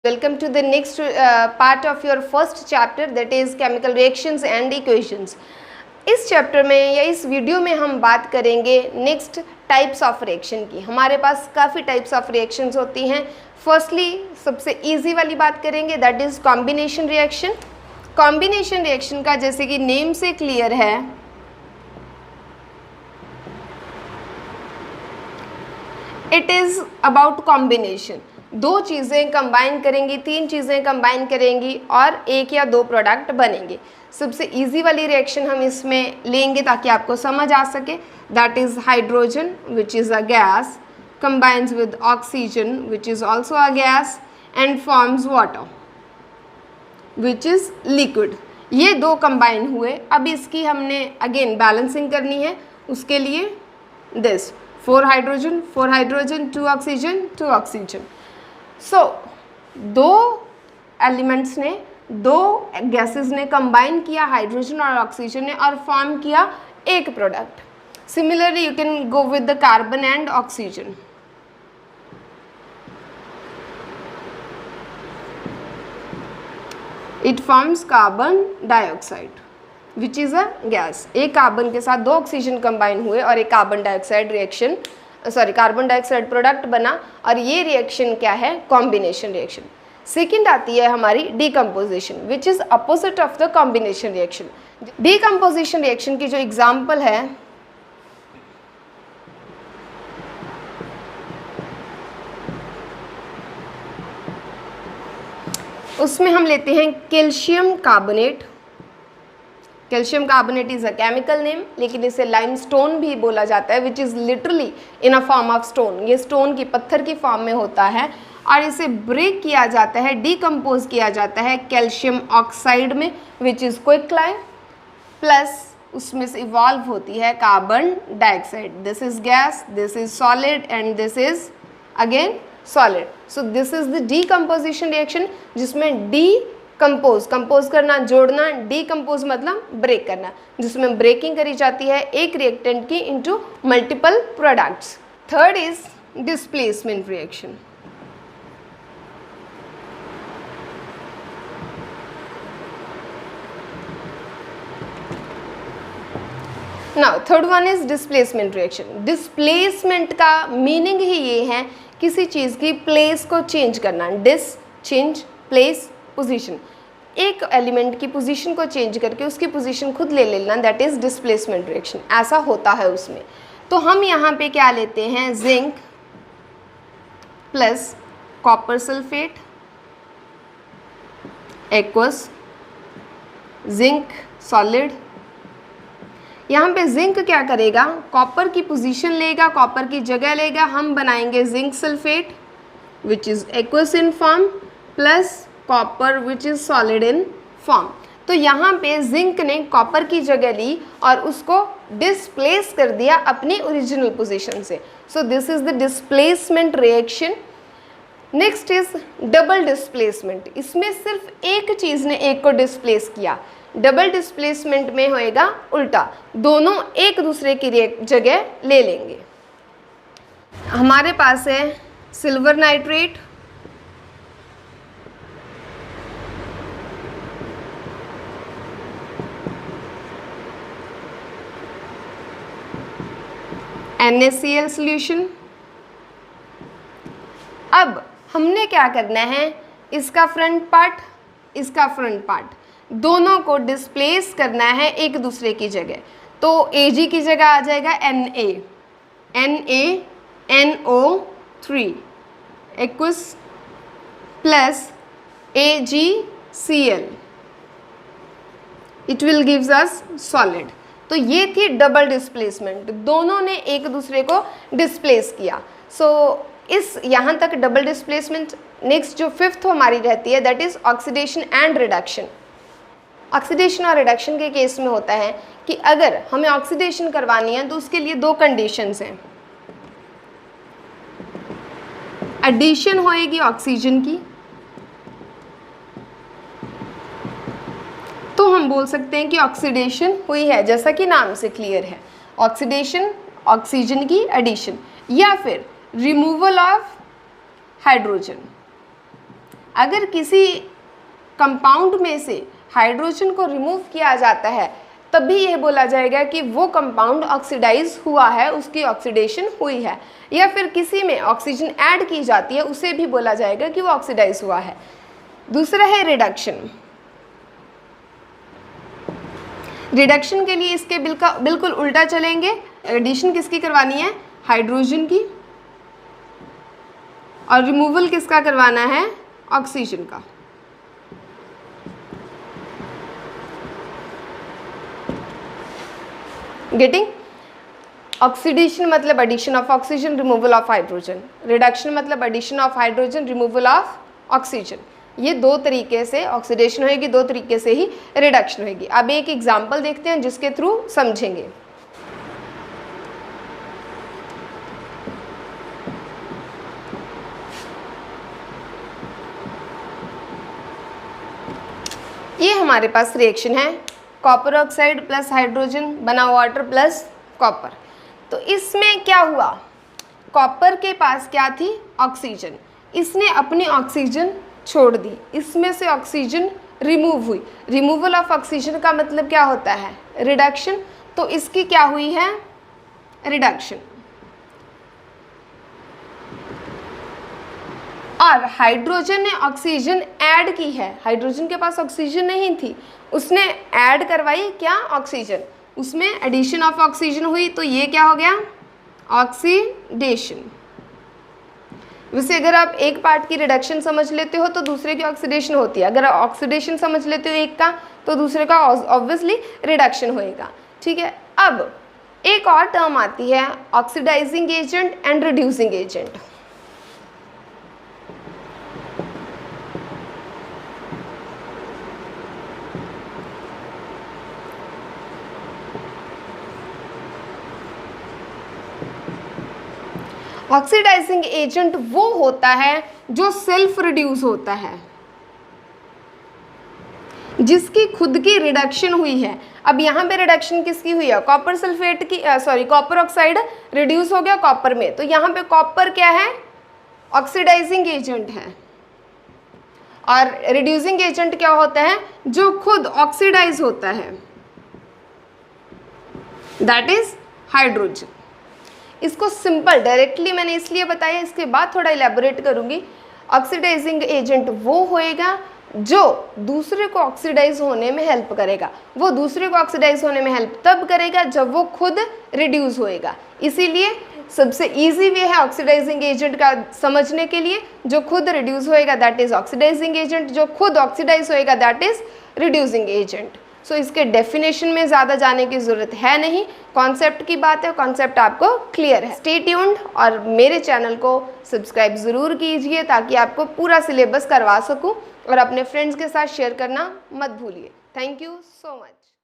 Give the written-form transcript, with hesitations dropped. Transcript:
Welcome to the next part of your first chapter, that is chemical reactions and equations. इस chapter में या इस video में हम बात करेंगे नेक्स्ट टाइप्स ऑफ रिएक्शन की। हमारे पास काफ़ी टाइप्स ऑफ रिएक्शंस होती हैं। फर्स्टली सबसे इजी वाली बात करेंगे, that is combination reaction. Combination reaction का जैसे कि नेम से क्लियर है, इट इज़ अबाउट कॉम्बिनेशन। दो चीज़ें कंबाइन करेंगी, तीन चीज़ें कंबाइन करेंगी और एक या दो प्रोडक्ट बनेंगे। सबसे इजी वाली रिएक्शन हम इसमें लेंगे ताकि आपको समझ आ सके, that is hydrogen which is a gas combines with oxygen which is also a gas and forms water which is liquid। ये दो कंबाइन हुए। अब इसकी हमने अगेन बैलेंसिंग करनी है, उसके लिए दिस 4 हाइड्रोजन 2 ऑक्सीजन 2 ऑक्सीजन। सो दो एलिमेंट्स ने, दो गैसेस ने कंबाइन किया, हाइड्रोजन और ऑक्सीजन ने, और फॉर्म किया एक product. Similarly you can go with the carbon and oxygen. It forms carbon dioxide which is a gas. एक कार्बन के साथ दो ऑक्सीजन कंबाइन हुए और एक carbon dioxide reaction, carbon dioxide product बना, और ये रिएक्शन क्या है? Combination reaction. सेकेंड आती है हमारी decomposition which is opposite of the combination reaction. Decomposition reaction की जो एग्जाम्पल है, उसमें हम लेते हैं calcium carbonate. Calcium carbonate is a chemical name, लेकिन इसे लाइमस्टोन भी बोला जाता है which is literally in a form of stone. ये स्टोन की, पत्थर की फॉर्म में होता है और इसे ब्रेक किया जाता है, डीकम्पोज किया जाता है कैल्शियम ऑक्साइड में विच इज़ क्विकलाइन, प्लस उसमें से इवॉल्व होती है carbon dioxide. This is gas, this is solid and this is again solid. So this is the decomposition reaction, जिसमें कंपोज करना, जोड़ना, डीकम्पोज मतलब ब्रेक करना, जिसमें ब्रेकिंग करी जाती है एक रिएक्टेंट की into multiple products. Third is displacement reaction. Now third one is displacement reaction. Displacement का मीनिंग ही ये है किसी चीज़ की प्लेस को चेंज करना। Dis change, place position. एक एलिमेंट की पोजीशन को चेंज करके उसकी पोजीशन खुद ले लेना, दैट इज़ डिस्प्लेसमेंट रिएक्शन। ऐसा होता है उसमें। तो हम यहाँ पे क्या लेते हैं? Zinc plus copper sulphate aqueous zinc solid. यहाँ पे जिंक क्या करेगा? कॉपर की पोजीशन लेगा, कॉपर की जगह लेगा, हम बनाएंगे zinc sulphate which is aqueous in form plus copper which is solid in form. तो यहाँ पे जिंक ने कॉपर की जगह ली और उसको डिस्प्लेस कर दिया अपनी ओरिजिनल पोजीशन से। So this is the displacement reaction. Next is double displacement. इसमें सिर्फ एक चीज़ ने एक को डिस्प्लेस किया। डबल डिस्प्लेसमेंट में होएगा उल्टा, दोनों एक दूसरे की जगह ले लेंगे। हमारे पास है सिल्वर नाइट्रेट NaCl सॉल्यूशन। अब हमने क्या करना है? इसका फ्रंट पार्ट, इसका फ्रंट पार्ट, दोनों को डिस्प्लेस करना है एक दूसरे की जगह। तो Ag की जगह आ जाएगा NaNO3 aqueous plus AgCl, it will gives us solid. तो ये थी डबल डिस्प्लेसमेंट, दोनों ने एक दूसरे को डिस्प्लेस किया। सो इस यहाँ तक डबल डिस्प्लेसमेंट। नेक्स्ट जो फिफ्थ हमारी रहती है, that is oxidation and reduction. Oxidation और रिडक्शन के केस में होता है कि अगर हमें ऑक्सीडेशन करवानी है तो उसके लिए दो कंडीशंस हैं। एडिशन होएगी ऑक्सीजन की, तो हम बोल सकते हैं कि ऑक्सीडेशन हुई है, जैसा कि नाम से क्लियर है, ऑक्सीडेशन ऑक्सीजन की एडिशन, या फिर रिमूवल ऑफ हाइड्रोजन। अगर किसी कंपाउंड में से हाइड्रोजन को रिमूव किया जाता है तभी यह बोला जाएगा कि वो कंपाउंड ऑक्सीडाइज हुआ है, उसकी ऑक्सीडेशन हुई है। या फिर किसी में ऑक्सीजन ऐड की जाती है उसे भी बोला जाएगा कि वो ऑक्सीडाइज हुआ है। दूसरा है रिडक्शन। रिडक्शन के लिए इसके बिल्कुल उल्टा चलेंगे। एडिशन किसकी करवानी है? हाइड्रोजन की। और रिमूवल किसका करवाना है? ऑक्सीजन का। गेटिंग? ऑक्सीडेशन मतलब addition of oxygen, removal of hydrogen. Reduction मतलब addition of hydrogen, removal of oxygen. ये दो तरीके से ऑक्सीडेशन होगी, दो तरीके से ही रिडक्शन होगी। अब एक एग्जांपल देखते हैं जिसके थ्रू समझेंगे। ये हमारे पास रिएक्शन है, कॉपर ऑक्साइड प्लस हाइड्रोजन बना वाटर प्लस कॉपर। तो इसमें क्या हुआ? कॉपर के पास क्या थी? ऑक्सीजन। इसने अपनी ऑक्सीजन छोड़ दी, इसमें से ऑक्सीजन रिमूव हुई। रिमूवल ऑफ ऑक्सीजन का मतलब क्या होता है? रिडक्शन। तो इसकी क्या हुई है? रिडक्शन। और हाइड्रोजन ने ऑक्सीजन ऐड की है, हाइड्रोजन के पास ऑक्सीजन नहीं थी, उसने ऐड करवाई क्या? ऑक्सीजन। उसमें एडिशन ऑफ ऑक्सीजन हुई, तो ये क्या हो गया? ऑक्सीडेशन। वैसे अगर आप एक पार्ट की रिडक्शन समझ लेते हो तो दूसरे की ऑक्सीडेशन होती है, अगर ऑक्सीडेशन समझ लेते हो एक का तो दूसरे का ऑब्वियसली रिडक्शन होएगा। ठीक है। अब एक और टर्म आती है oxidising agent and reducing agent. Oxidising agent वो होता है जो सेल्फ रिड्यूस होता है, जिसकी खुद की रिडक्शन हुई है। अब यहाँ पे रिडक्शन किसकी हुई है? कॉपर सल्फेट की, कॉपर ऑक्साइड रिड्यूस हो गया कॉपर में, तो यहाँ पे कॉपर क्या है? ऑक्सीडाइजिंग एजेंट है। और रिड्यूसिंग एजेंट क्या होता है? जो खुद ऑक्सीडाइज होता है, दैट इज हाइड्रोजन। इसको सिंपल डायरेक्टली मैंने इसलिए बताया, इसके बाद थोड़ा इलेबोरेट करूंगी। ऑक्सीडाइजिंग एजेंट वो होएगा जो दूसरे को ऑक्सीडाइज होने में हेल्प करेगा। वो दूसरे को ऑक्सीडाइज होने में हेल्प तब करेगा जब वो खुद रिड्यूस होएगा। इसीलिए सबसे इजी वे है ऑक्सीडाइजिंग एजेंट का समझने के लिए, जो खुद रिड्यूस होएगा दैट इज ऑक्सीडाइजिंग एजेंट, जो खुद ऑक्सीडाइज होएगा दैट इज रिड्यूसिंग एजेंट। सो इसके डेफिनेशन में ज़्यादा जाने की ज़रूरत है नहीं, कॉन्सेप्ट की बात है, कॉन्सेप्ट आपको क्लियर है। स्टे ट्यून्ड और मेरे चैनल को सब्सक्राइब ज़रूर कीजिए ताकि आपको पूरा सिलेबस करवा सकूं, और अपने फ्रेंड्स के साथ शेयर करना मत भूलिए। Thank you so much.